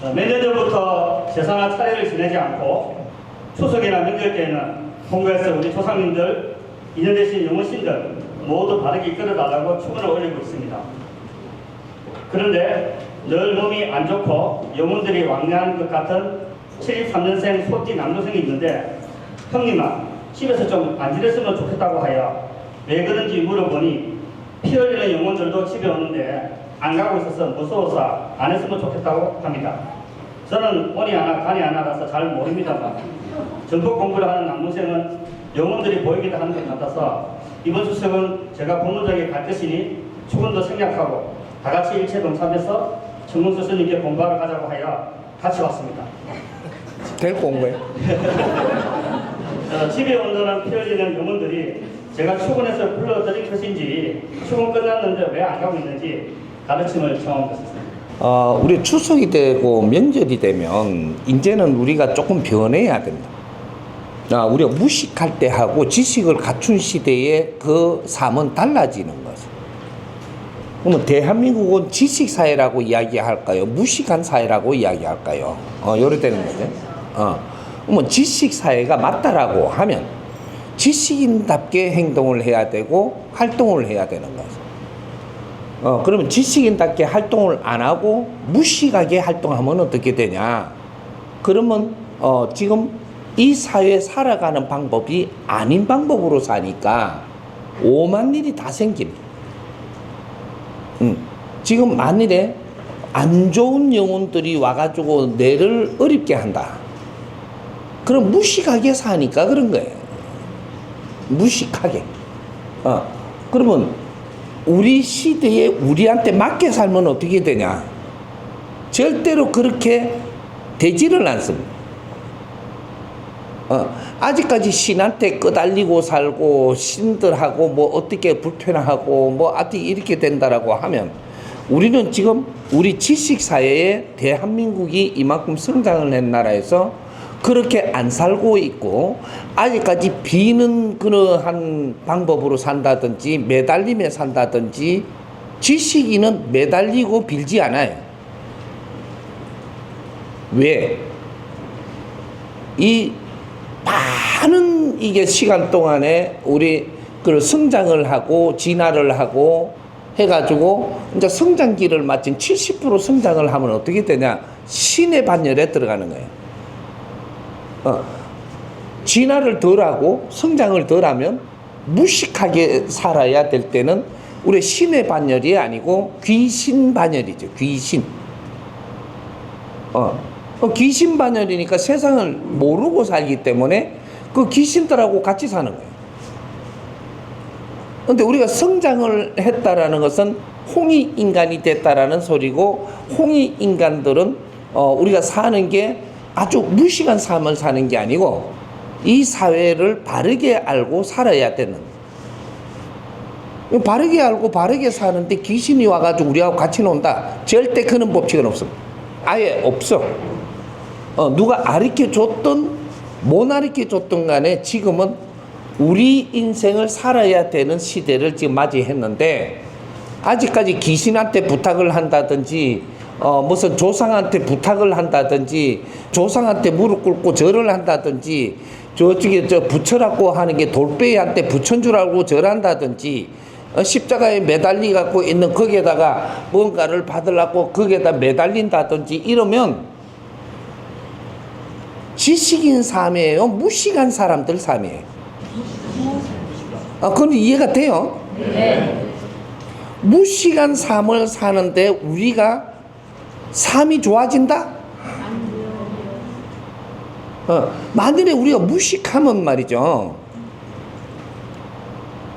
몇 년 전부터 제사나 차례를 지내지 않고 추석이나 명절 때에는 본가에서 우리 조상님들, 인연 되신 영혼신들 모두 바르게 이끌어달라고 축원을 올리고 있습니다. 그런데 늘 몸이 안 좋고 영혼들이 왕래하는 것 같은 73년생 소띠 남동생이 있는데, 형님아 집에서 좀 안 지냈으면 좋겠다고 하여 왜 그런지 물어보니 피 흘리는 영혼들도 집에 오는데 안 가고 있어서 무서워서 안 했으면 좋겠다고 합니다. 저는 온이 하나 간이 하나라서 잘 모릅니다만 전폭 공부를 하는 남동생은 영혼들이 보이기도 하는 것 같아서 이번 추석은 제가 본문적에 갈 것이니 축원도 생략하고 다 같이 일체 동참해서 정문수 스님께 공부하러 가자고 하여 같이 왔습니다. 데리고 온 거예요? 집에 온다는 피 흘리는 영혼들이 제가 축원해서 불러드린 것인지 축원 끝났는데 왜 안 가고 있는지 가르침을 청한 것입니다. 우리 추석이 되고 명절이 되면 이제는 우리가 조금 변해야 된다. 우리가 무식할 때 하고 지식을 갖춘 시대에 그 삶은 달라지는 거죠. 그러면 대한민국은 지식사회라고 이야기할까요? 무식한 사회라고 이야기할까요? 요래 되는 거죠. 그러면 지식사회가 맞다라고 하면 지식인답게 행동을 해야 되고 활동을 해야 되는 거죠. 그러면 지식인답게 활동을 안 하고 무식하게 활동하면 어떻게 되냐? 그러면 지금 이 사회에 살아가는 방법이 아닌 방법으로 사니까 오만 일이 다 생깁니다. 지금 만일에 안 좋은 영혼들이 와가지고 뇌를 어렵게 한다. 그럼 무식하게 사니까 그런 거예요. 무식하게. 그러면 우리 시대에 우리한테 맞게 살면 어떻게 되냐? 절대로 그렇게 되지를 않습니다. 아직까지 신한테 끄달리고 살고 신들하고 뭐 어떻게 불편하고 뭐 어떻게 이렇게 된다라고 하면 우리는 지금 우리 지식사회에 대한민국이 이만큼 성장을 한 나라에서 그렇게 안 살고 있고 아직까지 비는 그러한 방법으로 산다든지 매달림에 산다든지 지식인은 매달리고 빌지 않아요. 왜? 이 많은 이게 시간 동안에 우리 그 성장을 하고 진화를 하고 해가지고 이제 성장기를 마친 70% 성장을 하면 어떻게 되냐? 신의 반열에 들어가는 거예요. 진화를 덜하고 성장을 덜하면 무식하게 살아야 될 때는 우리 신의 반열이 아니고 귀신 반열이죠. 귀신. 귀신 반열이니까 세상을 모르고 살기 때문에 그 귀신들하고 같이 사는 거예요. 근데 우리가 성장을 했다라는 것은 홍익 인간이 됐다라는 소리고, 홍익 인간들은 우리가 사는 게 아주 무식한 삶을 사는 게 아니고 이 사회를 바르게 알고 살아야 되는, 바르게 알고 바르게 사는데 귀신이 와가지고 우리하고 같이 논다, 절대 그런 법칙은 없습니다. 아예 없어. 누가 가르쳐 줬든 못 가르쳐 줬든 간에 지금은 우리 인생을 살아야 되는 시대를 지금 맞이했는데, 아직까지 귀신한테 부탁을 한다든지 무슨 조상한테 부탁을 한다든지 조상한테 무릎 꿇고 절을 한다든지 저쪽에 부처라고 하는 게 돌베이한테 부처인 줄 알고 절한다든지 십자가에 매달리 갖고 있는 거기에다가 뭔가를 받으려고 거기에다 매달린다든지 이러면 지식인 삶이에요? 무식한 사람들 삶이에요? 그건 이해가 돼요? 네. 무식한 삶을 사는데 우리가 삶이 좋아진다? 만일에 우리가 무식하면 말이죠,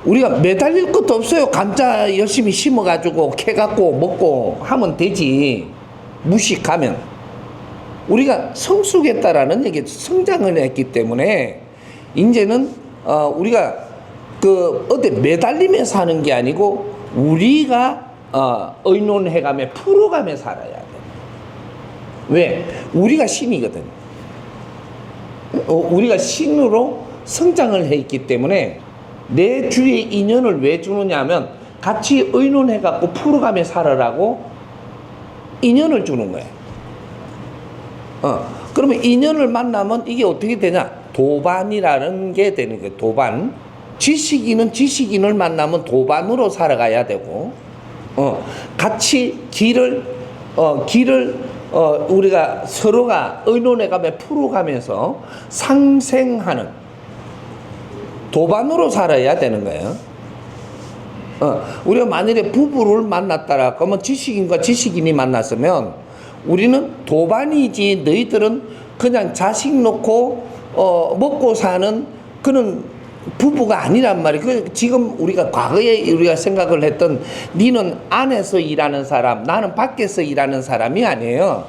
우리가 매달릴 것도 없어요. 감자 열심히 심어가지고 캐갖고 먹고 하면 되지. 무식하면 우리가 성숙했다라는 얘기, 성장을 했기 때문에 이제는 우리가 그 어디 매달림에 사는 게 아니고 우리가 의논해가며 풀어가며 살아야 돼. 왜? 우리가 신이거든. 우리가 신으로 성장을 했기 때문에 내 주위에 인연을 왜 주느냐 하면 같이 의논해갖고 풀어가며 살아라고 인연을 주는 거예요. 그러면 인연을 만나면 이게 어떻게 되냐? 도반이라는 게 되는 거예요. 도반. 지식인은 지식인을 만나면 도반으로 살아가야 되고, 같이 길을 우리가 서로가 의논해가며 풀어가면서 상생하는 도반으로 살아야 되는 거예요. 우리가 만일에 부부를 만났다라 그러면 지식인과 지식인이 만났으면 우리는 도반이지 너희들은 그냥 자식 놓고 먹고 사는 그런 부부가 아니란 말이에요. 지금 우리가 과거에 우리가 생각을 했던 니는 안에서 일하는 사람 나는 밖에서 일하는 사람이 아니에요.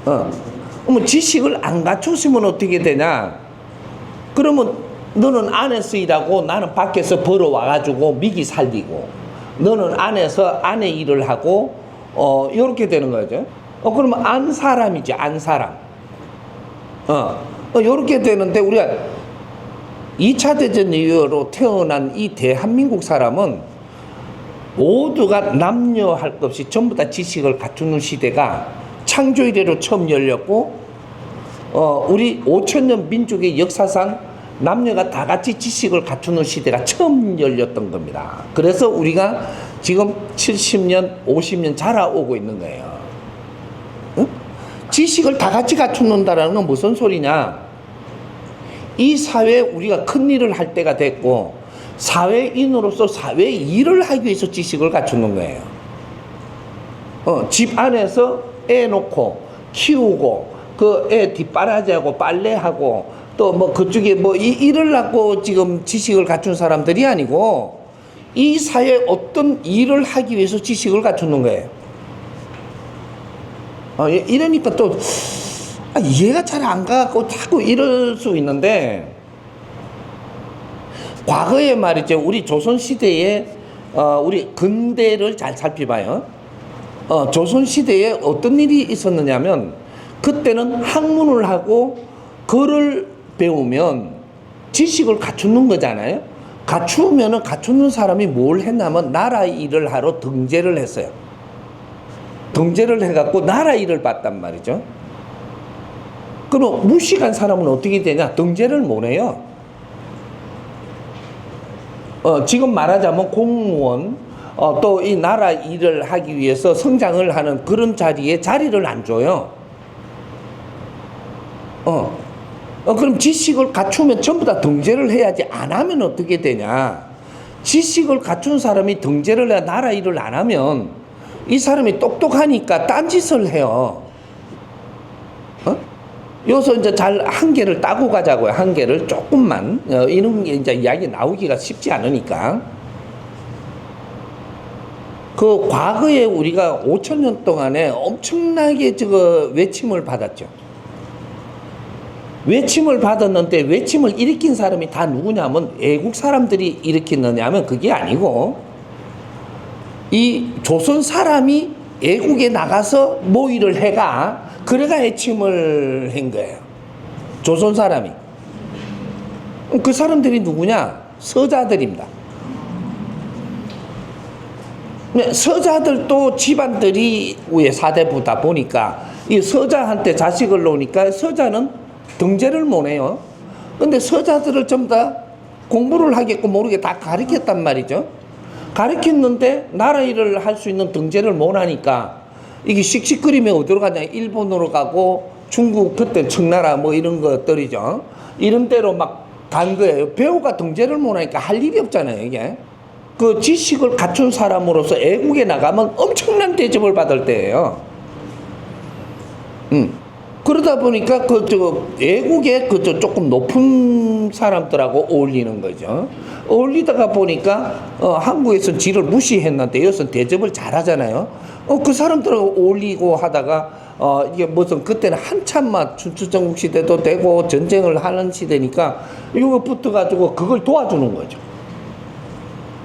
그러면 지식을 안 갖추시면 어떻게 되냐? 그러면 너는 안에서 일하고 나는 밖에서 벌어와가지고 미기 살리고 너는 안에서 안에 일을 하고 이렇게 되는 거죠. 그러면 안 사람이지 안 사람. 이렇게 되는데 우리가 2차 대전 이후로 태어난 이 대한민국 사람은 모두가 남녀 할 것 없이 전부 다 지식을 갖추는 시대가 창조 이래로 처음 열렸고 우리 5천년 민족의 역사상 남녀가 다 같이 지식을 갖추는 시대가 처음 열렸던 겁니다. 그래서 우리가 지금 70년, 50년 자라오고 있는 거예요. 지식을 다 같이 갖춘다라는 건 무슨 소리냐? 이 사회에 우리가 큰 일을 할 때가 됐고 사회인으로서 사회 일을 하기 위해서 지식을 갖추는 거예요. 집 안에서 애 놓고 키우고 그 애 뒷바라지하고 빨래하고 또 뭐 그쪽에 뭐 일을 하고 지금 지식을 갖춘 사람들이 아니고 이 사회에 어떤 일을 하기 위해서 지식을 갖추는 거예요. 이러니까 또 이해가 잘 안 가고 자꾸 이럴 수 있는데 과거에 말이죠. 우리 조선시대에 우리 근대를 잘 살펴봐요. 조선시대에 어떤 일이 있었느냐면 그때는 학문을 하고 글을 배우면 지식을 갖추는 거잖아요. 갖추면은 갖추는 사람이 뭘 했냐면 나라 일을 하러 등재를 했어요. 등재를 해갖고 나라 일을 봤단 말이죠. 그럼 무식한 사람은 어떻게 되냐? 등재를 못 해요. 지금 말하자면 공무원, 또 이 나라 일을 하기 위해서 성장을 하는 그런 자리에 자리를 안 줘요. 그럼 지식을 갖추면 전부 다 등재를 해야지. 안 하면 어떻게 되냐? 지식을 갖춘 사람이 등재를 해야 나라 일을 안 하면 이 사람이 똑똑하니까 딴짓을 해요. 여기서 이제 잘 한 개를 따고 가자고요. 한 개를 조금만. 이런 게 이제 이야기 나오기가 쉽지 않으니까. 그 과거에 우리가 5천년 동안에 엄청나게 외침을 받았죠. 외침을 받았는데 외침을 일으킨 사람이 다 누구냐면 애국 사람들이 일으켰느냐면 그게 아니고 이 조선 사람이 애국에 나가서 모의를 해가 그래가 외침을 한 거예요. 조선 사람이. 그 사람들이 누구냐? 서자들입니다. 서자들도 집안들이 위에 사대부다 보니까 이 서자한테 자식을 놓으니까 서자는 등재를 못 해요. 근데 서자들을 전부 다 공부를 하겠고 모르게 다 가르쳤단 말이죠. 가르쳤는데 나라 일을 할 수 있는 등재를 못 하니까 이게 씩씩거리면 어디로 가냐? 일본으로 가고 중국 그때 청나라 뭐 이런 것들이죠. 이런 데로 막 간 거예요. 배우가 등재를 못 하니까 할 일이 없잖아요, 이게. 그 지식을 갖춘 사람으로서 애국에 나가면 엄청난 대접을 받을 때예요. 그러다 보니까 애국에 조금 높은 사람들하고 어울리는 거죠. 어울리다가 보니까 한국에서는 지를 무시했는데 여기서는 대접을 잘 하잖아요. 그 사람들하고 어울리고 하다가 이게 무슨 그때는 한참만 춘추전국 시대도 되고 전쟁을 하는 시대니까 이거 붙어가지고 그걸 도와주는 거죠.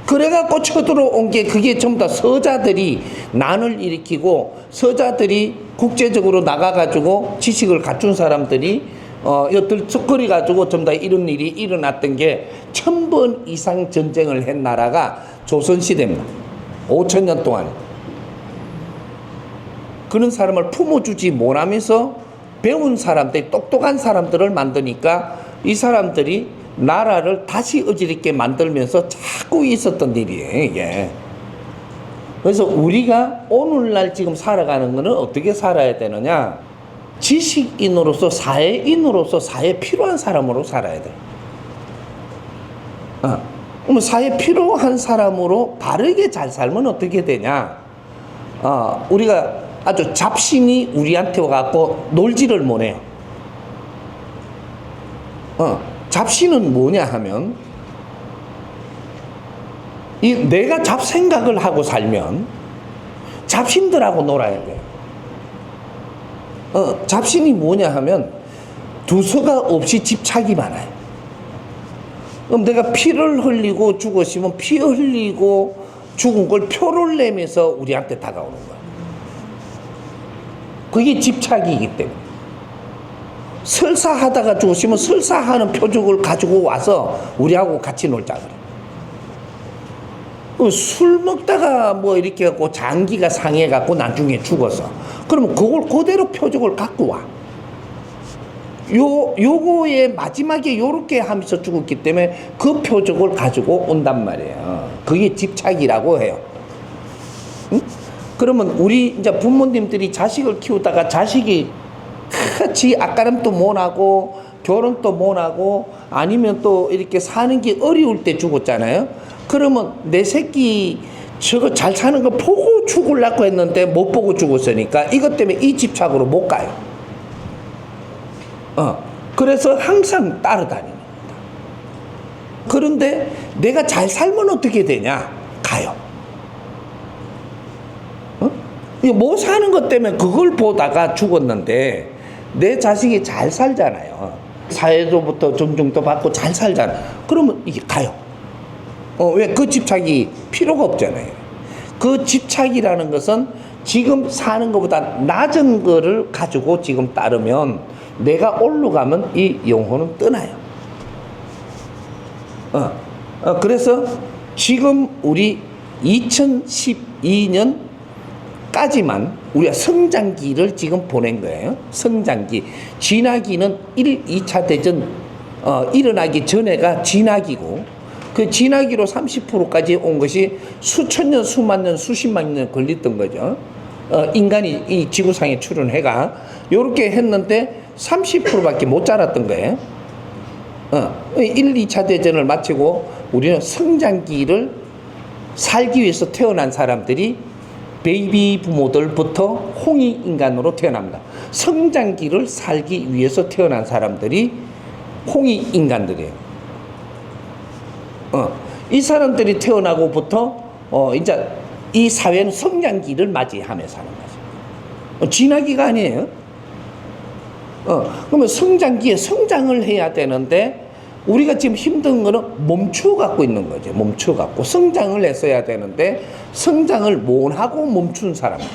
그래갖고 쳐들어온 게 그게 전부 다 서자들이 난을 일으키고 서자들이 국제적으로 나가가지고 지식을 갖춘 사람들이 들썩거려가지고 전부 다 이런 일이 일어났던 게 1000번 이상 전쟁을 한 나라가 조선시대입니다. 5000년 동안. 그런 사람을 품어주지 못하면서 배운 사람들, 똑똑한 사람들을 만드니까 이 사람들이 나라를 다시 어지럽게 만들면서 자꾸 있었던 일이에요, 이게. 그래서 우리가 오늘날 지금 살아가는 거는 어떻게 살아야 되느냐? 지식인으로서, 사회인으로서 사회에 필요한 사람으로 살아야 돼. 그럼 사회에 필요한 사람으로 바르게 잘 살면 어떻게 되냐? 우리가 아주 잡신이 우리한테 와갖고 놀지를 못해요. 잡신은 뭐냐 하면, 내가 잡생각을 하고 살면 잡신들하고 놀아야 돼요. 잡신이 뭐냐 하면 두서가 없이 집착이 많아요. 그럼 내가 피를 흘리고 죽었으면 피 흘리고 죽은 걸 표를 내면서 우리한테 다가오는 거야. 그게 집착이기 때문에. 설사하다가 죽었으면 설사하는 표적을 가지고 와서 우리하고 같이 놀자 그래. 술 먹다가 뭐 이렇게 갖고 장기가 상해갖고 나중에 죽었어. 그러면 그걸 그대로 표적을 갖고 와. 요거의 마지막에 요렇게 하면서 죽었기 때문에 그 표적을 가지고 온단 말이에요. 그게 집착이라고 해요. 응? 그러면 우리 이제 부모님들이 자식을 키우다가 자식이 같이 앞가림도 못하고 결혼도 못하고 아니면 또 이렇게 사는 게 어려울 때 죽었잖아요. 그러면 내 새끼 저거 잘 사는 거 보고 죽으려고 했는데 못 보고 죽었으니까 이것 때문에 이 집착으로 못 가요. 그래서 항상 따라다니는 겁니다. 그런데 내가 잘 살면 어떻게 되냐? 가요. 못 사는 것 때문에 그걸 보다가 죽었는데 내 자식이 잘 살잖아요. 사회로부터 존중도 받고 잘 살잖아. 그러면 이게 가요. 왜? 그 집착이 필요가 없잖아요. 그 집착이라는 것은 지금 사는 것보다 낮은 거를 가지고 지금 따르면 내가 올라가면 이 영혼은 떠나요. 그래서 지금 우리 2012년까지만 우리가 성장기를 지금 보낸 거예요. 성장기. 진화기는 1, 2차 대전 일어나기 전에가 진화기고 그 진화기로 30%까지 온 것이 수천 년, 수만 년, 수십만 년 걸렸던 거죠. 인간이 이 지구상에 출현해가 요렇게 했는데 30%밖에 못 자랐던 거예요. 1, 2차 대전을 마치고 우리는 성장기를 살기 위해서 태어난 사람들이 베이비 부모들부터 홍이 인간으로 태어납니다. 성장기를 살기 위해서 태어난 사람들이 홍이 인간들이에요. 이 사람들이 태어나고부터 이제 이 사회는 성장기를 맞이하며 사는 거죠. 진화기가 아니에요. 그러면 성장기에 성장을 해야 되는데 우리가 지금 힘든 거는 멈춰 갖고 있는 거죠. 멈춰 갖고 성장을 했어야 되는데 성장을 못 하고 멈춘 사람들.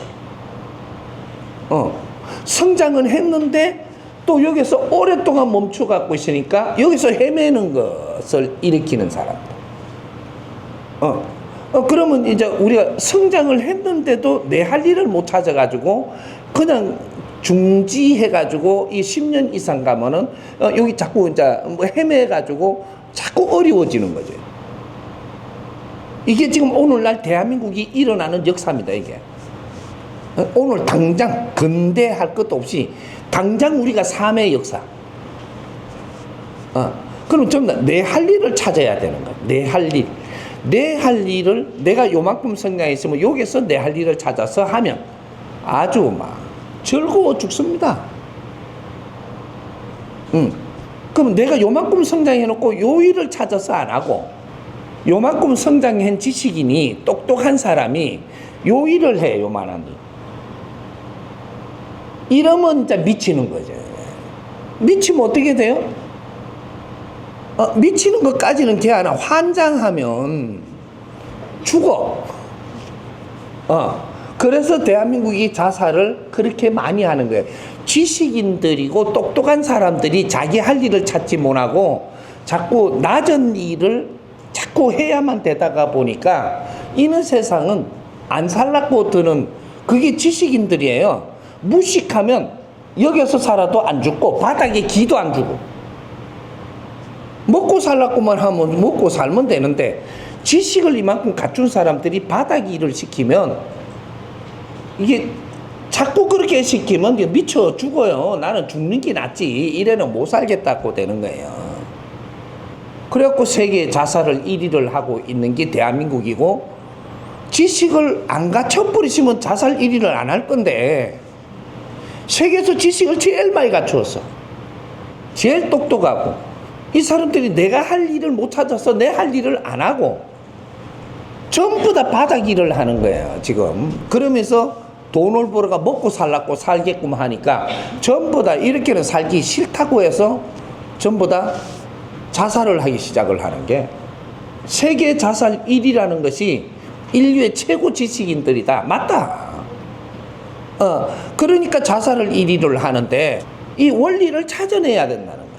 성장은 했는데 또 여기서 오랫동안 멈춰 갖고 있으니까 여기서 헤매는 것을 일으키는 사람들. 그러면 이제 우리가 성장을 했는데도 내 할 일을 못 찾아가지고 그냥 중지해가지고 이 10년 이상 가면은 여기 자꾸 이제 뭐 헤매가지고 자꾸 어려워지는 거죠. 이게 지금 오늘날 대한민국이 일어나는 역사입니다, 이게. 오늘 당장 근대할 것도 없이 당장 우리가 삶의 역사. 그럼 전부 다 내 할 일을 찾아야 되는 거야. 내 할 일. 내 할 일을 내가 요만큼 성장했으면 여기서 내 할 일을 찾아서 하면 아주 막 즐거워 죽습니다. 그럼 내가 요만큼 성장해놓고 요 일을 찾아서 안 하고 요만큼 성장한 지식인이 똑똑한 사람이 요 일을 해, 요만한 일. 이러면 이제 미치는 거죠. 미치면 어떻게 돼요? 미치는 것까지는 걔하나 환장하면 죽어. 그래서 대한민국이 자살을 그렇게 많이 하는 거예요. 지식인들이고 똑똑한 사람들이 자기 할 일을 찾지 못하고 자꾸 낮은 일을 자꾸 해야만 되다가 보니까 이는 세상은 안 살라고 드는 그게 지식인들이에요. 무식하면 여기서 살아도 안 죽고 바닥에 기도 안 주고 먹고 살라고만 하면 먹고 살면 되는데 지식을 이만큼 갖춘 사람들이 바닥 일을 시키면 이게 자꾸 그렇게 시키면 미쳐 죽어요. 나는 죽는 게 낫지. 이래는 못 살겠다고 되는 거예요. 그래갖고 세계 자살을 1위를 하고 있는 게 대한민국이고 지식을 안 갖춰버리시면 자살 1위를 안 할 건데 세계에서 지식을 제일 많이 갖추었어. 제일 똑똑하고 이 사람들이 내가 할 일을 못 찾아서 내 할 일을 안 하고 전부 다 바닥 일을 하는 거예요 지금. 그러면서 돈을 벌어가 먹고 살라고 살게끔 하니까 전부 다 이렇게는 살기 싫다고 해서 전부 다 자살을 하기 시작을 하는 게 세계 자살 1위라는 것이 인류의 최고 지식인들이다. 맞다. 그러니까 자살을 1위를 하는데 이 원리를 찾아내야 된다는 거예요.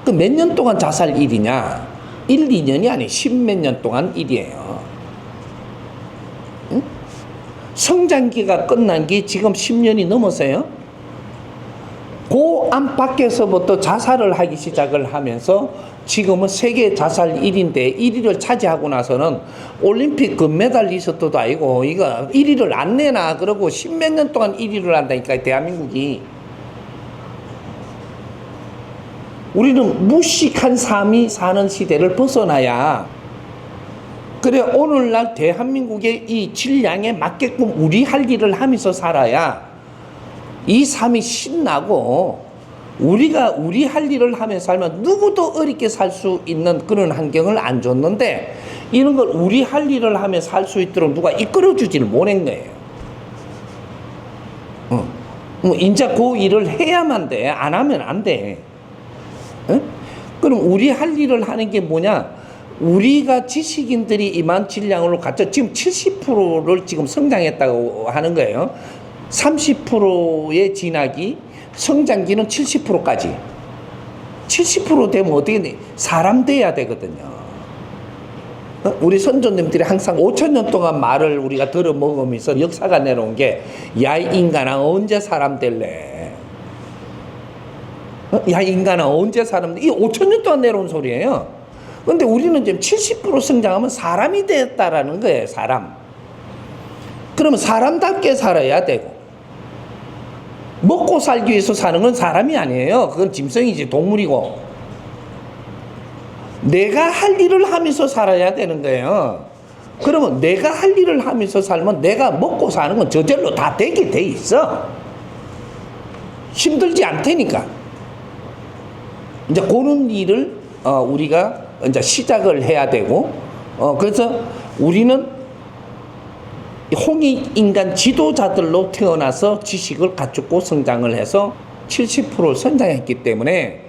그 몇 년 동안 자살 1위냐? 1, 2년이 아니 10몇 년 동안 1위예요. 응? 성장기가 끝난 게 지금 10년이 넘었어요. 그 안팎에서부터 자살을 하기 시작을 하면서 지금은 세계 자살 1위인데 1위를 차지하고 나서는 올림픽 금메달리스트도 아니고 이거 1위를 안 내나 그러고 10몇 년 동안 1위를 한다니까 대한민국이. 우리는 무식한 삶이 사는 시대를 벗어나야 그래 오늘날 대한민국의 이 질량에 맞게끔 우리 할 일을 하면서 살아야 이 삶이 신나고 우리가 우리 할 일을 하면서 살면 누구도 어렵게 살 수 있는 그런 환경을 안 줬는데 이런 걸 우리 할 일을 하면서 살 수 있도록 누가 이끌어주지를 못한 거예요. 이제 그 일을 해야만 돼. 안 하면 안 돼. 그럼 우리 할 일을 하는 게 뭐냐? 우리가 지식인들이 이만 질량으로 갖춰 지금 70%를 지금 성장했다고 하는 거예요. 30%의 진학이 성장기는 70%까지 70% 되면 어떻게 돼? 사람 돼야 되거든요. 우리 선조님들이 항상 5,000년 동안 말을 우리가 들어먹으면서 역사가 내려온 게 야 인간아 언제 사람 될래? 야 인간아 언제 사람 돼? 이 5,000년 동안 내려온 소리예요. 근데 우리는 지금 70% 성장하면 사람이 됐다라는 거예요. 사람. 그러면 사람답게 살아야 되고 먹고 살기 위해서 사는 건 사람이 아니에요. 그건 짐승이지 동물이고 내가 할 일을 하면서 살아야 되는 거예요. 그러면 내가 할 일을 하면서 살면 내가 먹고 사는 건 저절로 다 되게 돼 있어. 힘들지 않다니까. 이제 그런 일을 우리가 이제 시작을 해야 되고 그래서 우리는 홍익인간 지도자들로 태어나서 지식을 갖추고 성장을 해서 70%를 성장했기 때문에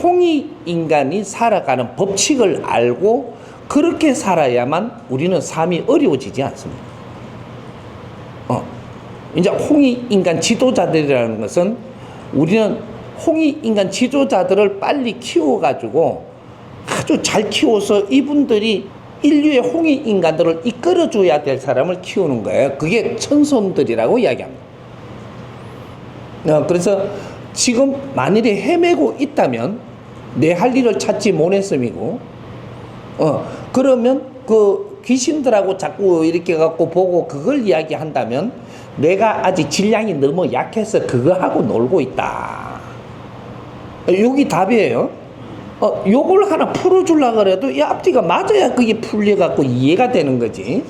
홍익인간이 살아가는 법칙을 알고 그렇게 살아야만 우리는 삶이 어려워지지 않습니다. 이제 홍익인간 지도자들이라는 것은 우리는 홍익인간 지도자들을 빨리 키워가지고 아주 잘 키워서 이분들이 인류의 홍익인간들을 이끌어줘야 될 사람을 키우는 거예요. 그게 천손들이라고 이야기합니다. 그래서 지금 만일에 헤매고 있다면 내 할 일을 찾지 못했음이고 그러면 그 귀신들하고 자꾸 이렇게 갖고 보고 그걸 이야기한다면 내가 아직 질량이 너무 약해서 그거 하고 놀고 있다. 여기 답이에요. 요걸 하나 풀어주려고 그래도 이 앞뒤가 맞아야 그게 풀려갖고 이해가 되는 거지.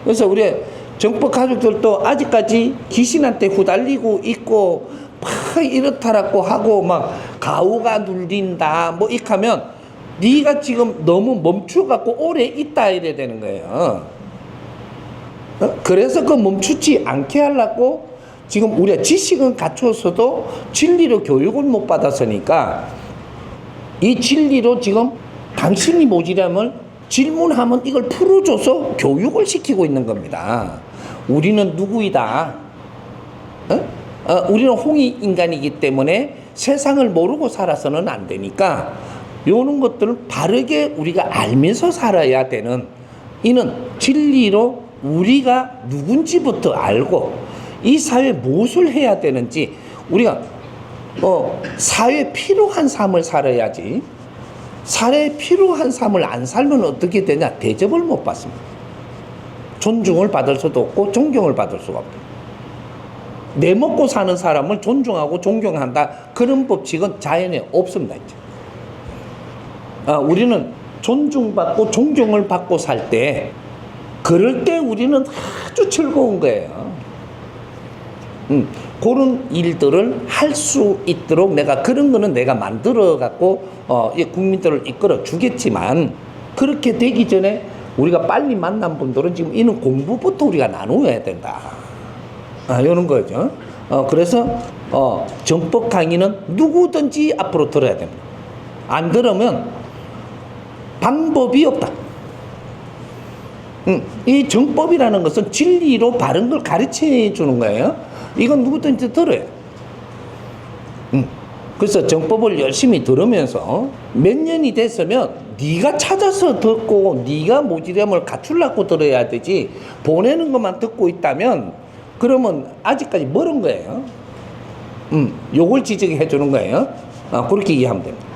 그래서 우리 정법 가족들도 아직까지 귀신한테 후달리고 있고 막 이렇다라고 하고 막 가오가 눌린다 뭐 이렇게 하면 네가 지금 너무 멈춰갖고 오래 있다 이래야 되는 거예요. 그래서 그 멈추지 않게 하려고 지금 우리가 지식은 갖춰서도 진리로 교육을 못 받았으니까 이 진리로 지금 당신이 뭐지라면 질문하면 이걸 풀어줘서 교육을 시키고 있는 겁니다. 우리는 누구이다? 우리는 홍익인간이기 때문에 세상을 모르고 살아서는 안 되니까 이런 것들을 바르게 우리가 알면서 살아야 되는 이는 진리로 우리가 누군지부터 알고 이 사회에 무엇을 해야 되는지 우리가 사회에 필요한 삶을 살아야지. 사회에 필요한 삶을 안 살면 어떻게 되냐? 대접을 못 받습니다. 존중을 받을 수도 없고 존경을 받을 수가 없다. 내 먹고 사는 사람을 존중하고 존경한다. 그런 법칙은 자연에 없습니다. 이제. 우리는 존중받고 존경을 받고 살 때, 그럴 때 우리는 아주 즐거운 거예요. 그런 일들을 할 수 있도록 내가 그런 거는 내가 만들어 갖고 국민들을 이끌어 주겠지만, 그렇게 되기 전에 우리가 빨리 만난 분들은 지금 이런 공부부터 우리가 나누어야 된다. 이런 거죠. 그래서 정법 강의는 누구든지 앞으로 들어야 됩니다. 안 들으면 방법이 없다. 이 정법이라는 것은 진리로 바른 걸 가르쳐 주는 거예요. 이건 누구든지 들어요. 그래서 정법을 열심히 들으면서 몇 년이 됐으면 네가 찾아서 듣고 네가 모지됨을 갖추려고 들어야 되지, 보내는 것만 듣고 있다면 그러면 아직까지 멀은 거예요. 요걸 지적해 주는 거예요. 그렇게 이해하면 됩니다.